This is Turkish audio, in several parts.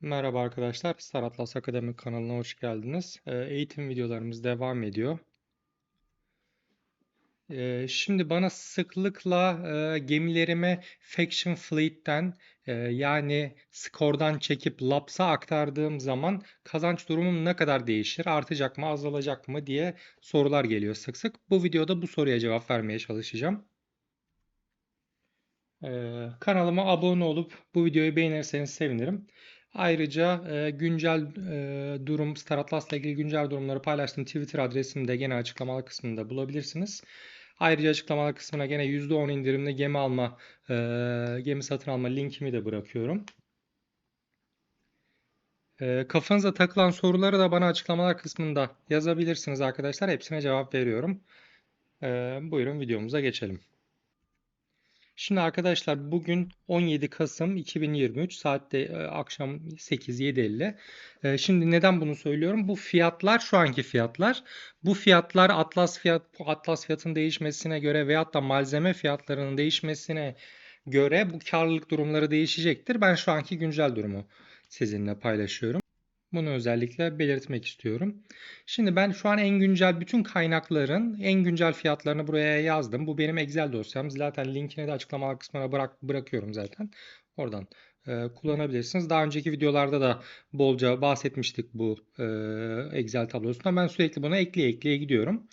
Merhaba arkadaşlar, Star Atlas Akademi kanalına hoş geldiniz. Eğitim videolarımız devam ediyor. Şimdi bana sıklıkla gemilerimi Faction Fleet'ten yani skordan çekip Laps'a aktardığım zaman kazanç durumum ne kadar değişir, artacak mı, azalacak mı diye sorular geliyor sık sık. Bu videoda bu soruya cevap vermeye çalışacağım. Kanalıma abone olup bu videoyu beğenirseniz sevinirim. Ayrıca güncel durum, Star Atlas'la ilgili güncel durumları paylaştığım Twitter adresimi de gene açıklamalar kısmında bulabilirsiniz. Ayrıca açıklamalar kısmına gene %10 indirimli gemi satın alma linkimi de bırakıyorum. Kafanıza takılan soruları da bana açıklamalar kısmında yazabilirsiniz arkadaşlar. Hepsine cevap veriyorum. Buyurun videomuza geçelim. Şimdi arkadaşlar bugün 17 Kasım 2023 saatte akşam 8-7:50. Şimdi neden bunu söylüyorum? Bu fiyatlar şu anki fiyatlar. Bu fiyatlar Atlas fiyatın değişmesine göre veyahut da malzeme fiyatlarının değişmesine göre bu karlılık durumları değişecektir. Ben şu anki güncel durumu sizinle paylaşıyorum. Bunu özellikle belirtmek istiyorum. Şimdi ben şu an en güncel bütün kaynakların en güncel fiyatlarını buraya yazdım. Bu benim Excel dosyam. Zaten linkini de açıklamalar kısmına bırakıyorum zaten. Oradan kullanabilirsiniz. Daha önceki videolarda da bolca bahsetmiştik bu Excel tablosundan. Ben sürekli buna ekleye gidiyorum.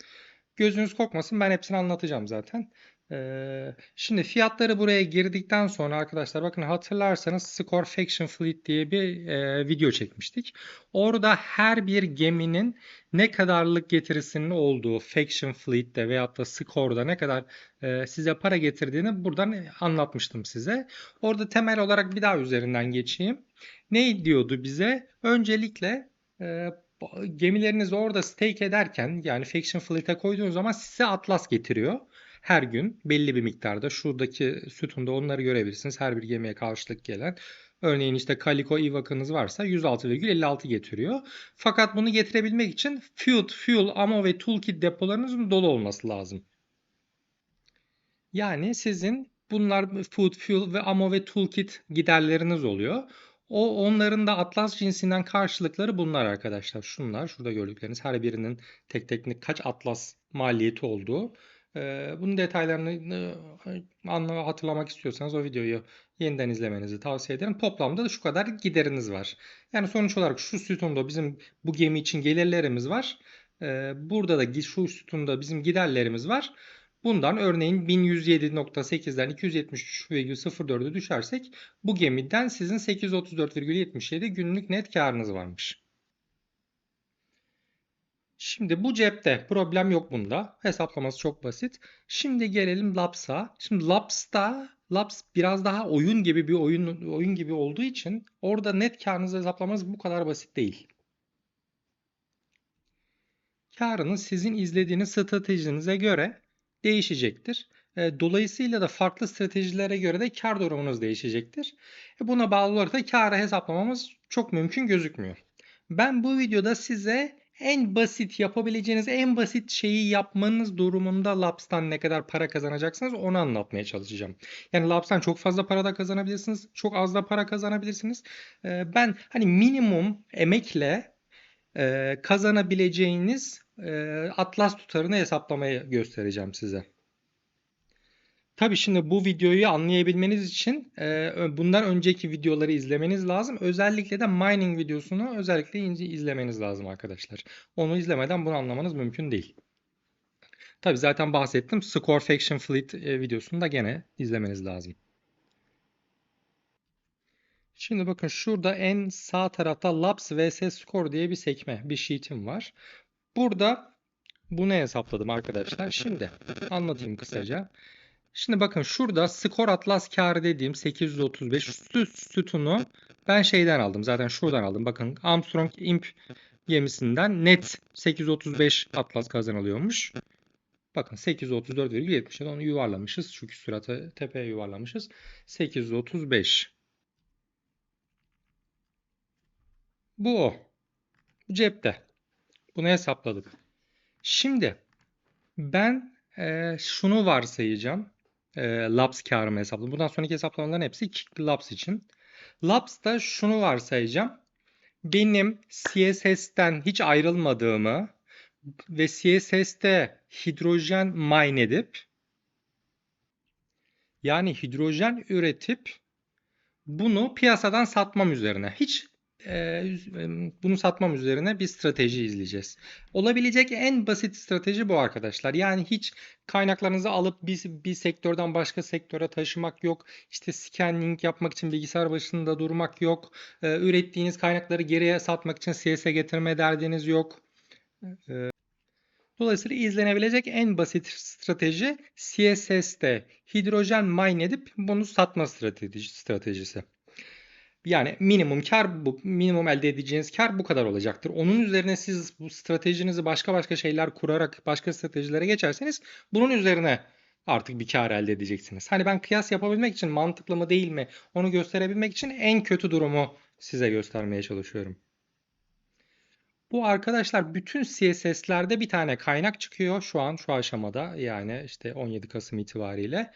Gözünüz korkmasın, ben hepsini anlatacağım zaten. Şimdi fiyatları buraya girdikten sonra arkadaşlar bakın hatırlarsanız Score Faction Fleet diye bir video çekmiştik. Orada her bir geminin ne kadarlık getirisinin olduğu Faction Fleet'te veyahut da Score'da ne kadar size para getirdiğini buradan anlatmıştım size. Orada temel olarak bir daha üzerinden geçeyim. Ne diyordu bize? Öncelikle e, gemilerinizi orada stake ederken yani Faction Fleet'e koyduğunuz zaman size Atlas getiriyor. Her gün belli bir miktarda şuradaki sütunda onları görebilirsiniz. Her bir gemiye karşılık gelen. Örneğin işte Calico Ivac'ınız varsa 106,56 getiriyor. Fakat bunu getirebilmek için fuel, ammo ve toolkit depolarınızın dolu olması lazım. Yani sizin bunlar fuel ve ammo ve toolkit giderleriniz oluyor. Onların da Atlas cinsinden karşılıkları bunlar arkadaşlar. Şunlar, şurada gördükleriniz her birinin tek tek kaç Atlas maliyeti olduğu. Bunun detaylarını hatırlamak istiyorsanız o videoyu yeniden izlemenizi tavsiye ederim. Toplamda da şu kadar gideriniz var. Yani sonuç olarak şu sütunda bizim bu gemi için gelirlerimiz var. Burada da şu sütunda bizim giderlerimiz var. Bundan örneğin 1107.8'den 273,04'e düşersek bu gemiden sizin 834,77 günlük net karınız varmış. Şimdi bu cepte problem yok bunda. Hesaplaması çok basit. Şimdi gelelim Laps'a. Şimdi Laps biraz daha oyun gibi bir oyun gibi olduğu için orada net karınızı hesaplamanız bu kadar basit değil. Karınız sizin izlediğiniz stratejinize göre değişecektir. Dolayısıyla da farklı stratejilere göre de kar durumunuz değişecektir. Buna bağlı olarak da karı hesaplamamız çok mümkün gözükmüyor. Ben bu videoda size en basit yapabileceğiniz en basit şeyi yapmanız durumunda Laps'tan ne kadar para kazanacaksınız onu anlatmaya çalışacağım. Yani Laps'tan çok fazla para da kazanabilirsiniz, çok az da para kazanabilirsiniz. Ben hani minimum emekle kazanabileceğiniz Atlas tutarını hesaplamayı göstereceğim size. Tabii şimdi bu videoyu anlayabilmeniz için bundan önceki videoları izlemeniz lazım. Özellikle de mining videosunu özellikle izlemeniz lazım arkadaşlar. Onu izlemeden bunu anlamanız mümkün değil. Tabii zaten bahsettim. Score Faction Fleet videosunu da gene izlemeniz lazım. Şimdi bakın şurada en sağ tarafta Labs vs Score diye bir sekme, bir sheet'im var. Burada bunu hesapladım arkadaşlar. Şimdi anlatayım kısaca. Şimdi bakın şurada skor atlas kârı dediğim 835 sütunu ben şeyden aldım. Zaten şuradan aldım. Bakın Armstrong Imp gemisinden net 835 atlas kazanılıyormuş. Bakın 834,77 onu yuvarlamışız. Şu küsuratı tepeye yuvarlamışız. 835. Bu o. Bu cepte. Bunu hesapladık. Şimdi ben şunu varsayacağım. Labs karımı hesapladım. Bundan sonraki hesaplamaların hepsi Labs için. Labs'ta şunu varsayacağım. Benim CSS'ten hiç ayrılmadığımı ve CSS'te hidrojen mine edip, yani hidrojen üretip bunu piyasadan satmam üzerine, bunu satmam üzerine bir strateji izleyeceğiz. Olabilecek en basit strateji bu arkadaşlar. Yani hiç kaynaklarınızı alıp bir sektörden başka sektöre taşımak yok. İşte scanning yapmak için bilgisayar başında durmak yok. Ürettiğiniz kaynakları geriye satmak için CS'e getirme derdiniz yok. Dolayısıyla izlenebilecek en basit strateji CSS'te hidrojen mine edip bunu satma stratejisi. Yani minimum kar bu. Minimum elde edeceğiniz kar bu kadar olacaktır. Onun üzerine siz bu stratejinizi başka şeyler kurarak başka stratejilere geçerseniz bunun üzerine artık bir kar elde edeceksiniz. Hani ben kıyas yapabilmek için mantıklı mı değil mi onu gösterebilmek için en kötü durumu size göstermeye çalışıyorum. Bu arkadaşlar bütün CSS'lerde bir tane kaynak çıkıyor şu an şu aşamada, yani işte 17 Kasım itibariyle.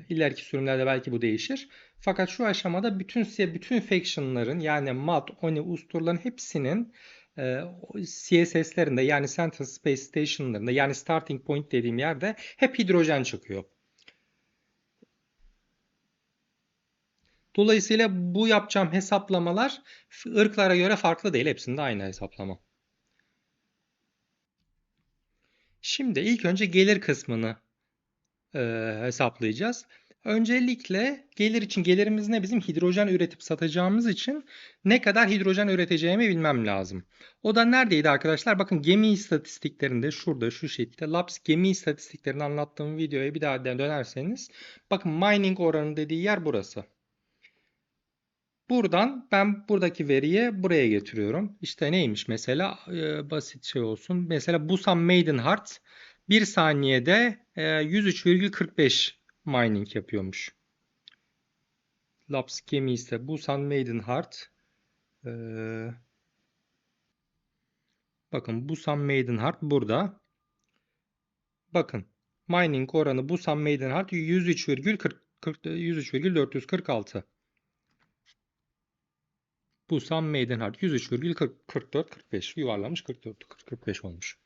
İleriki sürümlerde belki bu değişir. Fakat şu aşamada bütün faction'ların, yani MAD, ONI, Ustur'ların hepsinin CSS'lerinde, yani Central Space Station'larında, yani Starting Point dediğim yerde hep hidrojen çıkıyor. Dolayısıyla bu yapacağım hesaplamalar ırklara göre farklı değil. Hepsinde aynı hesaplama. Şimdi ilk önce gelir kısmını hesaplayacağız. Öncelikle gelir için, gelirimiz ne? Bizim hidrojen üretip satacağımız için ne kadar hidrojen üreteceğimi bilmem lazım. O da neredeydi arkadaşlar? Bakın gemi istatistiklerinde şurada şu şekilde Labs gemi istatistiklerini anlattığım videoya bir daha dönerseniz bakın mining oranı dediği yer burası. Buradan ben buradaki veriyi buraya getiriyorum. İşte neymiş mesela, basit şey olsun. Mesela Busan Maiden Heart 1 saniyede 103,45 mining yapıyormuş. Labs gemi ise Busan Maiden Heart. e, bakın Busan Maiden Heart burada. Bakın mining oranı Busan Maiden Heart 103,446. Busan Maidenheart 103,44-45 yuvarlamış 44-45 olmuş.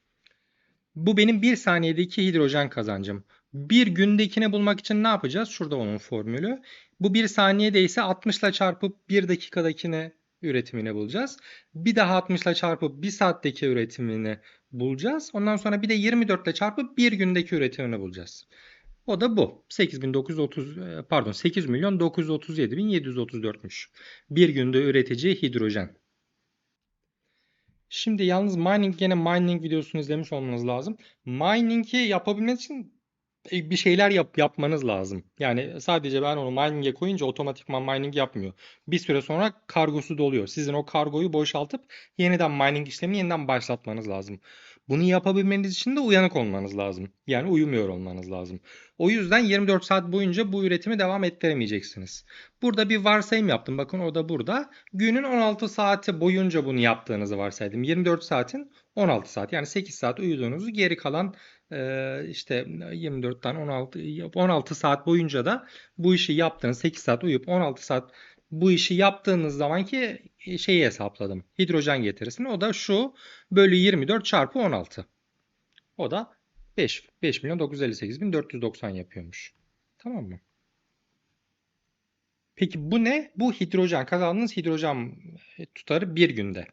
Bu benim 1 saniyedeki hidrojen kazancım. Bir gündekini bulmak için ne yapacağız? Şurada onun formülü. Bu 1 saniyede ise 60 ile çarpıp 1 dakikadakini üretimini bulacağız. Bir daha 60 ile çarpıp 1 saatteki üretimini bulacağız. Ondan sonra bir de 24 ile çarpıp 1 gündeki üretimini bulacağız. O da bu. 8 milyon 937 bin 734'müş. Bir günde üreteceği hidrojen. Şimdi yalnız gene mining videosunu izlemiş olmanız lazım. Mining'i yapabilmek için bir şeyler yapmanız lazım. Yani sadece ben onu mining'e koyunca otomatikman mining yapmıyor. Bir süre sonra kargosu doluyor. Sizin o kargoyu boşaltıp yeniden mining işlemini yeniden başlatmanız lazım. Bunu yapabilmeniz için de uyanık olmanız lazım. Yani uyumuyor olmanız lazım. O yüzden 24 saat boyunca bu üretimi devam ettiremeyeceksiniz. Burada bir varsayım yaptım. Bakın o da burada. Günün 16 saati boyunca bunu yaptığınızı varsaydım. 24 saatin 16 saat, yani 8 saat uyuduğunuzu, geri kalan işte 24'ten 16 saat boyunca da bu işi yaptığınız, 8 saat uyuyup 16 saat bu işi yaptığınız zamanki şeyi hesapladım. Hidrojen getirisini. O da şu bölü 24 çarpı 16. O da 5 milyon 958 bin 490 yapıyormuş. Tamam mı? Peki bu ne? Bu hidrojen. Kazandığınız hidrojen tutarı bir günde.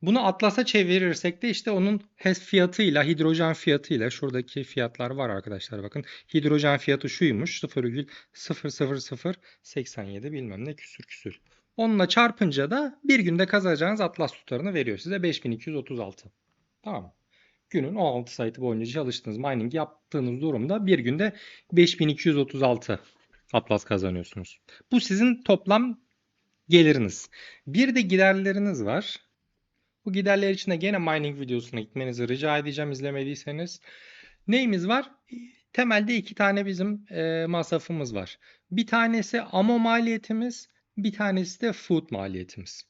Bunu Atlas'a çevirirsek de işte onun HES fiyatıyla, hidrojen fiyatıyla, şuradaki fiyatlar var arkadaşlar bakın. Hidrojen fiyatı şuymuş, 0,00087 bilmem ne küsür küsür. Onunla çarpınca da bir günde kazanacağınız Atlas tutarını veriyor size, 5236. Tamam mı? Günün 16 saati boyunca çalıştığınız, mining yaptığınız durumda bir günde 5236 Atlas kazanıyorsunuz. Bu sizin toplam geliriniz. Bir de giderleriniz var. Bu giderler için de gene mining videosuna gitmenizi rica edeceğim izlemediyseniz. Neyimiz var? Temelde iki tane bizim masrafımız var. Bir tanesi ammo maliyetimiz, bir tanesi de food maliyetimiz.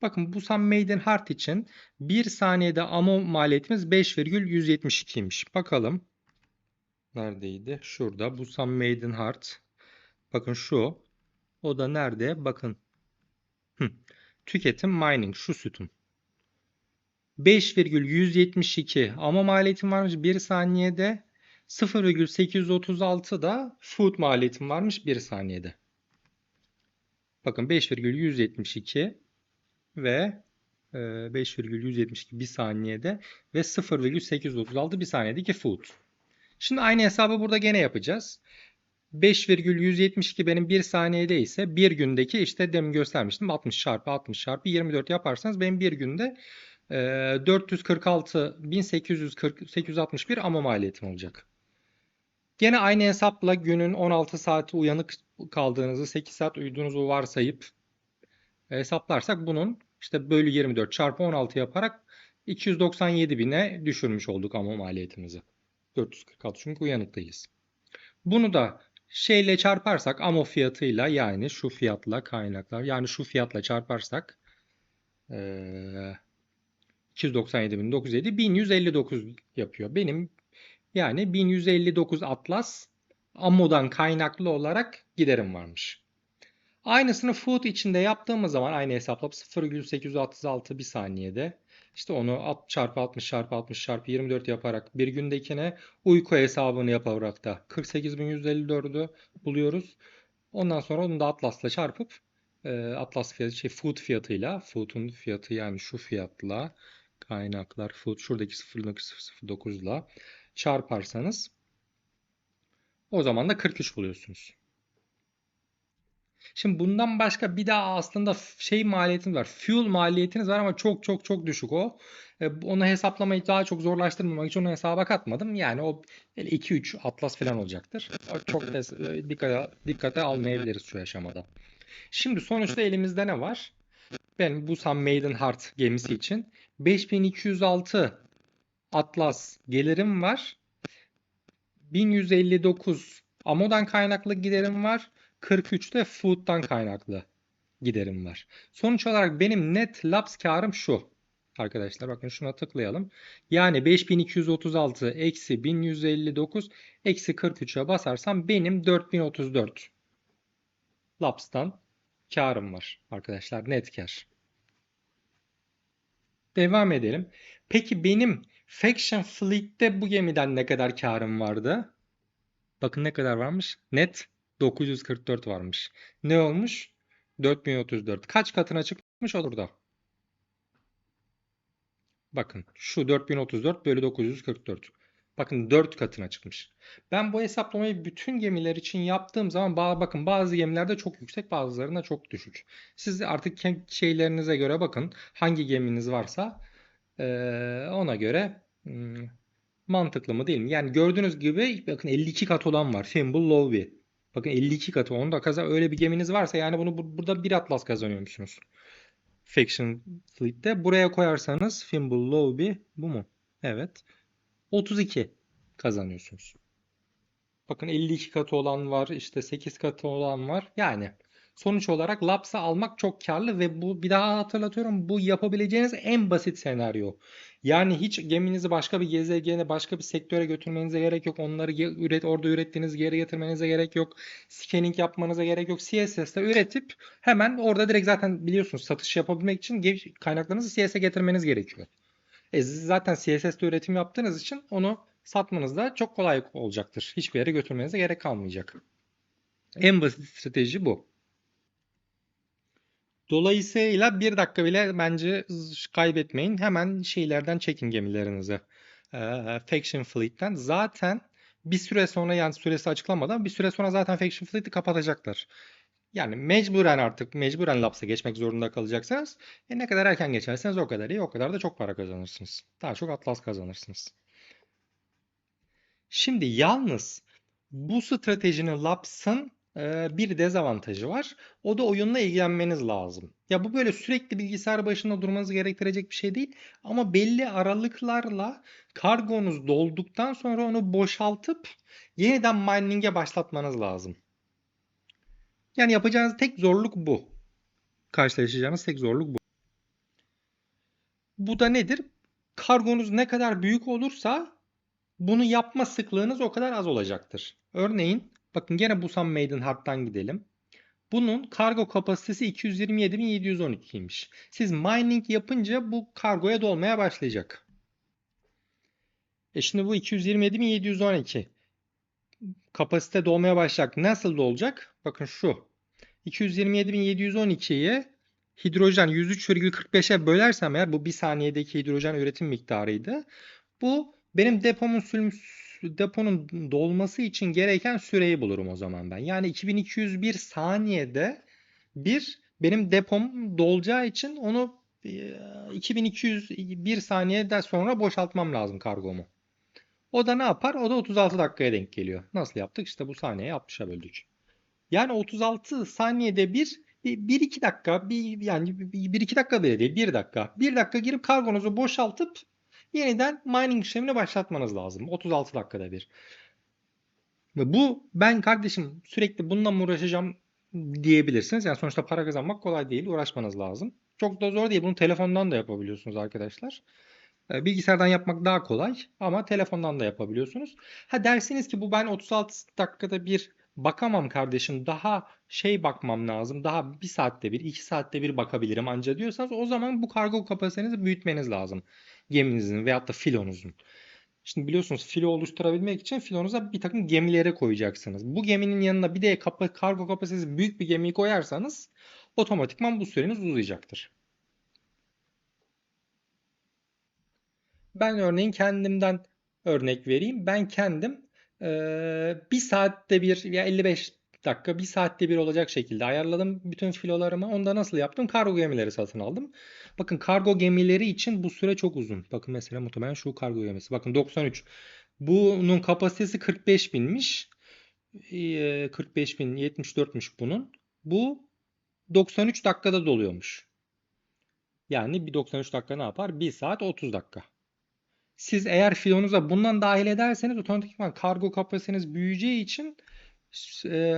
Bakın Busan Maiden Heart için 1 saniyede ammo maliyetimiz 5,172'ymiş. Bakalım. Neredeydi? Şurada Busan Maiden Heart. Bakın şu. O da nerede? Bakın. Tüketim mining şu sütun. 5,172 ama maliyetim varmış 1 saniyede. 0,836 da food maliyetim varmış 1 saniyede. Bakın 5,172 ve 5,172 bir saniyede ve 0,836 bir saniyedeki food. Şimdi aynı hesabı burada gene yapacağız. 5,172 benim 1 saniyede ise bir gündeki işte demin göstermiştim 60 çarpı 60 çarpı 24 yaparsanız benim bir günde 446.861 ama maliyetim olacak. Gene aynı hesapla günün 16 saati uyanık kaldığınızı 8 saat uyuduğunuzu varsayıp hesaplarsak bunun işte bölü 24 çarpı 16 yaparak 297.000'e düşürmüş olduk ama maliyetimizi. 446 çünkü uyanık değiliz. Bunu da şeyle çarparsak AMO fiyatıyla yani şu fiyatla kaynaklar yani şu fiyatla çarparsak 297.907 1159 yapıyor. Benim yani 1159 Atlas AMO'dan kaynaklı olarak giderim varmış. Aynısını food içinde yaptığımız zaman aynı hesapla 0,836 bir saniyede işte onu çarpı 60 çarpı 60 çarpı 24 yaparak bir gündekine uyku hesabını yaparak da 48.154'ü buluyoruz. Ondan sonra onu da Atlas'la çarpıp Atlas fiyatı food fiyatıyla food'un fiyatı yani şu fiyatla kaynaklar food şuradaki 0,009 ile çarparsanız o zaman da 43 buluyorsunuz. Şimdi bundan başka bir daha aslında şey maliyetiniz var. Fuel maliyetiniz var ama çok çok çok düşük o. Onu hesaplamayı daha çok zorlaştırmamak için onu hesaba katmadım. Yani o 2-3 Atlas falan olacaktır. O çok dikkate almayabiliriz şu aşamada. Şimdi sonuçta elimizde ne var? Ben bu Sun Maiden Heart gemisi için 5206 Atlas gelirim var. 1159 Amo'dan kaynaklı giderim var. 43 de Food'dan kaynaklı giderim var. Sonuç olarak benim net laps karım şu. Arkadaşlar bakın şuna tıklayalım. Yani 5236 eksi 1159 eksi 43'e basarsam benim 4034 lapstan karım var. Arkadaşlar net kar. Devam edelim. Peki benim Faction Fleet'te bu gemiden ne kadar karım vardı? Bakın ne kadar varmış? Net 944 varmış. Ne olmuş? 4034. Kaç katına çıkmış olur da? Bakın şu 4034 bölü 944. Bakın 4 katına çıkmış. Ben bu hesaplamayı bütün gemiler için yaptığım zaman bakın bazı gemilerde çok yüksek bazılarında çok düşük. Siz artık şeylerinize göre bakın hangi geminiz varsa ona göre mantıklı mı değil mi? Yani gördüğünüz gibi bakın 52 kat olan var. Thimble Lobby. Bakın 52 katı. Onu da öyle bir geminiz varsa yani bunu burada bir atlas kazanıyormuşsunuz. Faction Fleet'te. Buraya koyarsanız Thimble Lobby bu mu? Evet. 32 kazanıyorsunuz. Bakın 52 katı olan var, işte 8 katı olan var. Yani sonuç olarak Laps'ı almak çok karlı ve bu bir daha hatırlatıyorum bu yapabileceğiniz en basit senaryo. Yani hiç geminizi başka bir gezegene, başka bir sektöre götürmenize gerek yok. Onları orada ürettiğiniz geri getirmenize gerek yok. Scanning yapmanıza gerek yok. CSS'te üretip hemen orada direkt zaten biliyorsunuz satış yapabilmek için kaynaklarınızı CSS'e getirmeniz gerekiyor. Siz zaten CSS'de üretim yaptığınız için onu satmanız da çok kolay olacaktır. Hiçbir yere götürmenize gerek kalmayacak. En basit strateji bu. Dolayısıyla bir dakika bile bence kaybetmeyin. Hemen şeylerden çekin gemilerinizi. Faction Fleet'ten. Zaten bir süre sonra yani süresi açıklamadan bir süre sonra zaten Faction Fleet'i kapatacaklar. Yani mecburen Laps'a geçmek zorunda kalacaksınız. Ne kadar erken geçerseniz o kadar iyi, o kadar da çok para kazanırsınız. Daha çok Atlas kazanırsınız. Şimdi yalnız bu stratejinin Laps'ın bir dezavantajı var. O da oyunla ilgilenmeniz lazım. Ya bu böyle sürekli bilgisayar başında durmanızı gerektirecek bir şey değil. Ama belli aralıklarla kargonuz dolduktan sonra onu boşaltıp yeniden mining'e başlatmanız lazım. Yani yapacağınız tek zorluk bu. Karşılaşacağınız tek zorluk bu. Bu da nedir? Kargonuz ne kadar büyük olursa bunu yapma sıklığınız o kadar az olacaktır. Örneğin bakın gene Busan Maiden Heart'tan gidelim. Bunun kargo kapasitesi 227.712'ymiş. Siz mining yapınca bu kargoya dolmaya başlayacak. Şimdi bu 227.712 kapasite dolmaya başlayacak. Nasıl dolacak? Bakın şu. 227.712'yi hidrojen 103,45'e bölersem eğer, bu bir saniyedeki hidrojen üretim miktarıydı. Bu benim deponun dolması için gereken süreyi bulurum o zaman ben. Yani 2201 saniyede benim depom dolacağı için onu 2201 saniyeden sonra boşaltmam lazım kargomu. O da ne yapar? O da 36 dakikaya denk geliyor. Nasıl yaptık? İşte bu saniyeyi 60'a böldük. Yani 36 saniyede bir iki dakika, yani bir iki dakika bile değil, bir dakika. Bir dakika girip kargonuzu boşaltıp yeniden mining işlemini başlatmanız lazım. 36 dakikada bir. Ve bu, ben kardeşim sürekli bununla mı uğraşacağım diyebilirsiniz. Yani sonuçta para kazanmak kolay değil, uğraşmanız lazım. Çok da zor değil. Bunu telefondan da yapabiliyorsunuz arkadaşlar. Bilgisayardan yapmak daha kolay ama telefondan da yapabiliyorsunuz. Ha, dersiniz ki bu, ben 36 dakikada bir bakamam kardeşim. Daha bakmam lazım. Daha bir saatte bir, 2 saatte bir bakabilirim anca diyorsanız, o zaman bu kargo kapasitenizi büyütmeniz lazım. Geminizin veyahut da filonuzun. Şimdi biliyorsunuz, filo oluşturabilmek için filonuza bir takım gemileri koyacaksınız. Bu geminin yanına bir de kargo kapasitesi büyük bir gemiyi koyarsanız otomatikman bu süreniz uzayacaktır. Ben örneğin kendimden örnek vereyim. Ben kendim bir saatte bir ya 55 dakika, bir saatte bir olacak şekilde ayarladım bütün filolarımı. Onda nasıl yaptım? Kargo gemileri satın aldım. Bakın, kargo gemileri için bu süre çok uzun. Bakın mesela muhtemelen şu kargo gemisi. Bakın 93. Bunun kapasitesi 45 binmiş. 45 bin 74'müş bunun. Bu 93 dakikada doluyormuş. Yani bir 93 dakika ne yapar? 1 saat 30 dakika. Siz eğer filonuza bundan dahil ederseniz otomatikman kargo kapasiteniz büyüyeceği için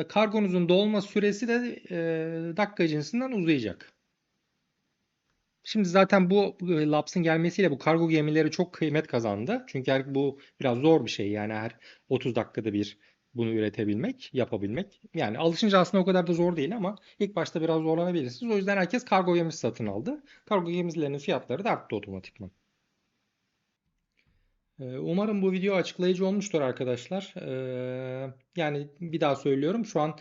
kargonuzun dolma süresi de dakika cinsinden uzayacak. Şimdi zaten bu Laps'ın gelmesiyle bu kargo gemileri çok kıymet kazandı. Çünkü bu biraz zor bir şey, yani her 30 dakikada bir bunu üretebilmek, yapabilmek. Yani alışınca aslında o kadar da zor değil ama ilk başta biraz zorlanabilirsiniz. O yüzden herkes kargo gemisi satın aldı. Kargo gemilerinin fiyatları da arttı otomatikman. Umarım bu video açıklayıcı olmuştur arkadaşlar. Yani bir daha söylüyorum. Şu an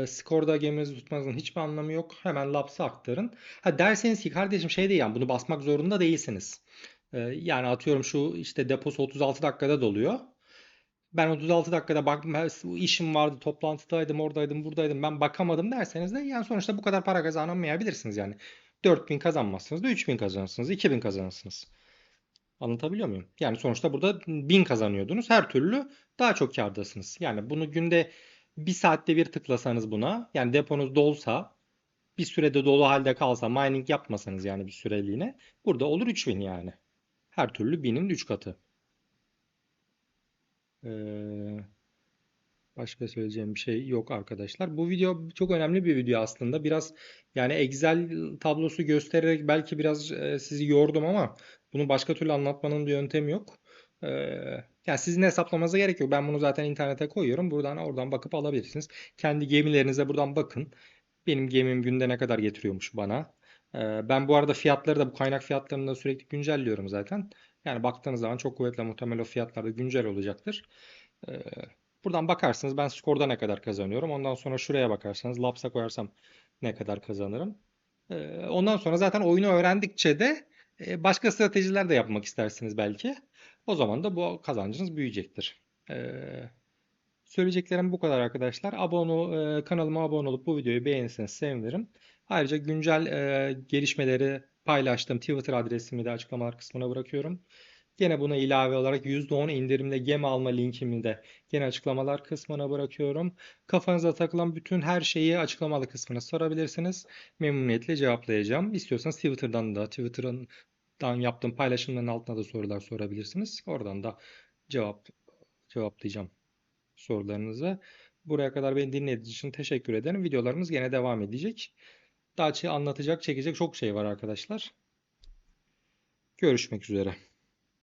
skorda geminizi tutmanızın hiçbir anlamı yok. Hemen Laps'a aktarın. Ha, derseniz ki kardeşim değil, yani bunu basmak zorunda değilsiniz. Yani atıyorum, şu işte deposu 36 dakikada doluyor. Ben 36 dakikada işim vardı, toplantıdaydım, oradaydım, buradaydım, ben bakamadım derseniz de, yani sonuçta bu kadar para kazanamayabilirsiniz yani. 4.000 kazanmazsınız da 3.000 kazanırsınız, 2.000 kazanırsınız. Anlatabiliyor muyum? Yani sonuçta burada 1000 kazanıyordunuz. Her türlü daha çok kârdasınız. Yani bunu günde bir saatte bir tıklasanız buna, yani deponuz dolsa, bir sürede dolu halde kalsa, mining yapmasanız yani bir süreliğine, burada olur 3000 yani. Her türlü 1000'in 3 katı. Ee, Başka söyleyeceğim bir şey yok arkadaşlar. Bu video çok önemli bir video aslında. Biraz yani Excel tablosu göstererek belki biraz sizi yordum ama bunu başka türlü anlatmanın bir yöntemi yok. Ee, Yani sizin hesaplamanıza gerek yok. Ben bunu zaten internete koyuyorum. Oradan bakıp alabilirsiniz. Kendi gemilerinize buradan bakın. Benim gemim günde ne kadar getiriyormuş bana. Ben bu arada fiyatları da, bu kaynak fiyatlarını da sürekli güncelliyorum zaten. Yani baktığınız zaman çok kuvvetle muhtemel o fiyatlar da güncel olacaktır. Ee, Buradan bakarsınız ben skorda ne kadar kazanıyorum. Ondan sonra şuraya bakarsanız Laps'a koyarsam ne kadar kazanırım. Ondan sonra zaten oyunu öğrendikçe de başka stratejiler de yapmak istersiniz belki. O zaman da bu kazancınız büyüyecektir. Söyleyeceklerim bu kadar arkadaşlar. Kanalıma abone olup bu videoyu beğenirseniz sevinirim. Ayrıca güncel gelişmeleri paylaştığım Twitter adresimi de açıklamalar kısmına bırakıyorum. Gene buna ilave olarak %10 indirimle gem alma linkimi de gene açıklamalar kısmına bırakıyorum. Kafanıza takılan bütün her şeyi açıklamalı kısmına sorabilirsiniz. Memnuniyetle cevaplayacağım. İstiyorsanız Twitter'dan yaptığım paylaşımların altına da sorular sorabilirsiniz. Oradan da cevaplayacağım sorularınızı. Buraya kadar beni dinlediğiniz için teşekkür ederim. Videolarımız gene devam edecek. Daha anlatacak, çekecek çok şey var arkadaşlar. Görüşmek üzere.